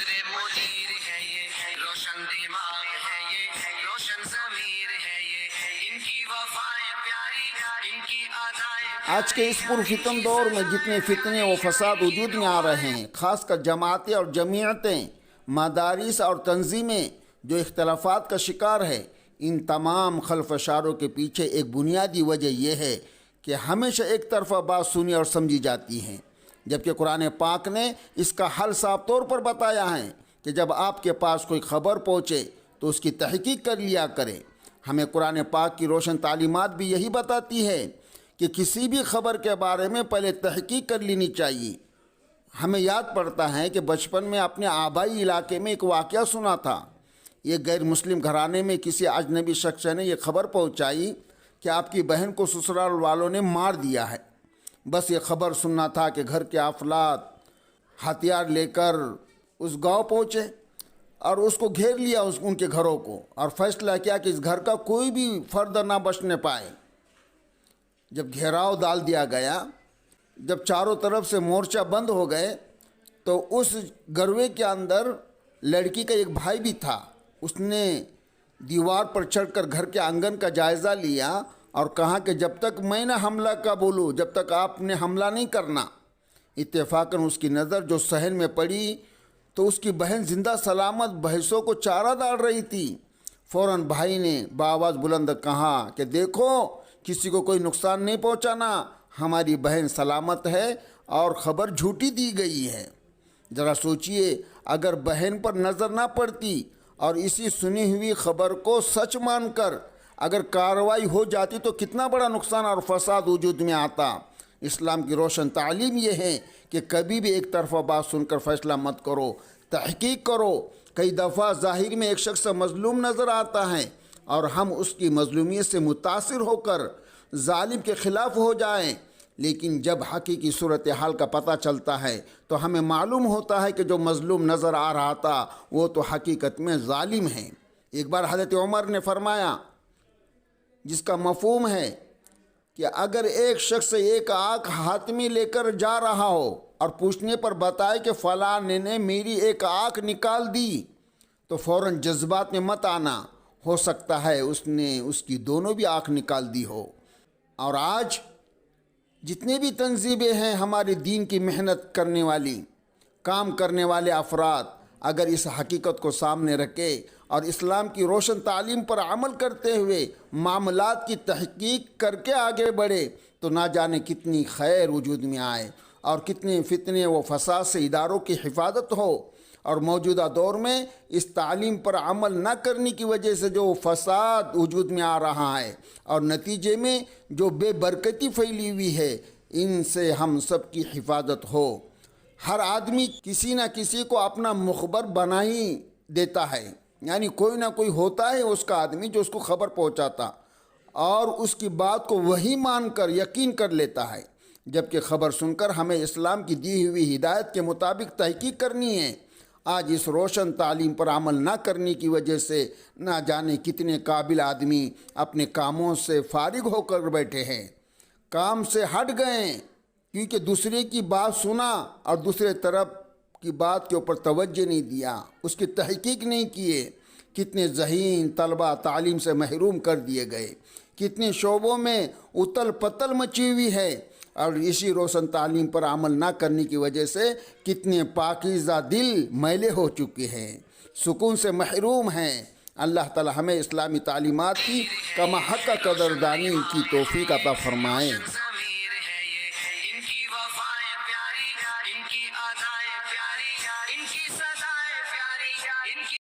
فکر منیر ہے یہ، روشن دماغ ہے یہ، روشن ضمیر ہے یہ، ان کی وفائیں پیاری، ان کی ادائیں۔ آج کے اس پرفتن دور میں جتنے فتنے و فساد وجود میں آ رہے ہیں، خاص کر جماعتیں اور جمعیتیں، مدارس اور تنظیمیں جو اختلافات کا شکار ہے، ان تمام خلفشاروں کے پیچھے ایک بنیادی وجہ یہ ہے کہ ہمیشہ ایک طرفہ بات سنی اور سمجھی جاتی ہیں، جبکہ قرآن پاک نے اس کا حل صاف طور پر بتایا ہے کہ جب آپ کے پاس کوئی خبر پہنچے تو اس کی تحقیق کر لیا کریں۔ ہمیں قرآن پاک کی روشن تعلیمات بھی یہی بتاتی ہے کہ کسی بھی خبر کے بارے میں پہلے تحقیق کر لینی چاہیے۔ ہمیں یاد پڑتا ہے کہ بچپن میں اپنے آبائی علاقے میں ایک واقعہ سنا تھا۔ ایک غیر مسلم گھرانے میں کسی اجنبی شخص نے یہ خبر پہنچائی کہ آپ کی بہن کو سسرال والوں نے مار دیا ہے۔ بس یہ خبر سننا تھا کہ گھر کے افراد ہتھیار لے کر اس گاؤں پہنچے اور اس کو گھیر لیا، ان کے گھروں کو، اور فیصلہ کیا کہ اس گھر کا کوئی بھی فرد نہ بچنے پائے۔ جب گھیراؤ ڈال دیا گیا، جب چاروں طرف سے مورچہ بند ہو گئے، تو اس گروے کے اندر لڑکی کا ایک بھائی بھی تھا۔ اس نے دیوار پر چڑھ کر گھر کے آنگن کا جائزہ لیا اور کہا کہ جب تک میں نہ حملہ کا بولوں، جب تک آپ نے حملہ نہیں کرنا۔ اتفاقاً اس کی نظر جو صحن میں پڑی تو اس کی بہن زندہ سلامت بھینسوں کو چارہ ڈال رہی تھی۔ فوراً بھائی نے بآواز بلند کہا کہ دیکھو، کسی کو کوئی نقصان نہیں پہنچانا، ہماری بہن سلامت ہے اور خبر جھوٹی دی گئی ہے۔ ذرا سوچئے، اگر بہن پر نظر نہ پڑتی اور اسی سنی ہوئی خبر کو سچ مان کر اگر کارروائی ہو جاتی تو کتنا بڑا نقصان اور فساد وجود میں آتا۔ اسلام کی روشن تعلیم یہ ہے کہ کبھی بھی ایک طرفہ بات سن کر فیصلہ مت کرو، تحقیق کرو۔ کئی دفعہ ظاہر میں ایک شخص مظلوم نظر آتا ہے اور ہم اس کی مظلومیت سے متاثر ہو کر ظالم کے خلاف ہو جائیں، لیکن جب حقیقی صورتحال کا پتہ چلتا ہے تو ہمیں معلوم ہوتا ہے کہ جو مظلوم نظر آ رہا تھا وہ تو حقیقت میں ظالم ہے۔ ایک بار حضرت عمر نے فرمایا، جس کا مفہوم ہے کہ اگر ایک شخص ایک آنکھ ہاتھ میں لے کر جا رہا ہو اور پوچھنے پر بتائے کہ فلاں نے میری ایک آنکھ نکال دی، تو فوراً جذبات میں مت آنا، ہو سکتا ہے اس نے اس کی دونوں بھی آنکھ نکال دی ہو۔ اور آج جتنے بھی تنظیمیں ہیں، ہمارے دین کی محنت کرنے والی، کام کرنے والے افراد، اگر اس حقیقت کو سامنے رکھے اور اسلام کی روشن تعلیم پر عمل کرتے ہوئے معاملات کی تحقیق کر کے آگے بڑھے تو نہ جانے کتنی خیر وجود میں آئے اور کتنے فتنے و فساد سے اداروں کی حفاظت ہو۔ اور موجودہ دور میں اس تعلیم پر عمل نہ کرنے کی وجہ سے جو فساد وجود میں آ رہا ہے اور نتیجے میں جو بے برکتی پھیلی ہوئی ہے، ان سے ہم سب کی حفاظت ہو۔ ہر آدمی کسی نہ کسی کو اپنا مخبر بنا ہی دیتا ہے، یعنی کوئی نہ کوئی ہوتا ہے اس کا آدمی جو اس کو خبر پہنچاتا اور اس کی بات کو وہی مان کر یقین کر لیتا ہے، جبکہ خبر سن کر ہمیں اسلام کی دی ہوئی ہدایت کے مطابق تحقیق کرنی ہے۔ آج اس روشن تعلیم پر عمل نہ کرنے کی وجہ سے نہ جانے کتنے قابل آدمی اپنے کاموں سے فارغ ہو کر بیٹھے ہیں، کام سے ہٹ گئے کیونکہ دوسرے کی بات سنا اور دوسرے طرف کی بات کے اوپر توجہ نہیں دیا، اس کی تحقیق نہیں کیے۔ کتنے ذہین طلبہ تعلیم سے محروم کر دیے گئے، کتنے شعبوں میں اتل پتل مچی ہوئی ہے، اور اسی روشن تعلیم پر عمل نہ کرنے کی وجہ سے کتنے پاکیزہ دل میلے ہو چکے ہیں، سکون سے محروم ہیں۔ اللہ تعالی ہمیں اسلامی تعلیمات کی کما حق قدردانی کی توفیق عطا فرمائے۔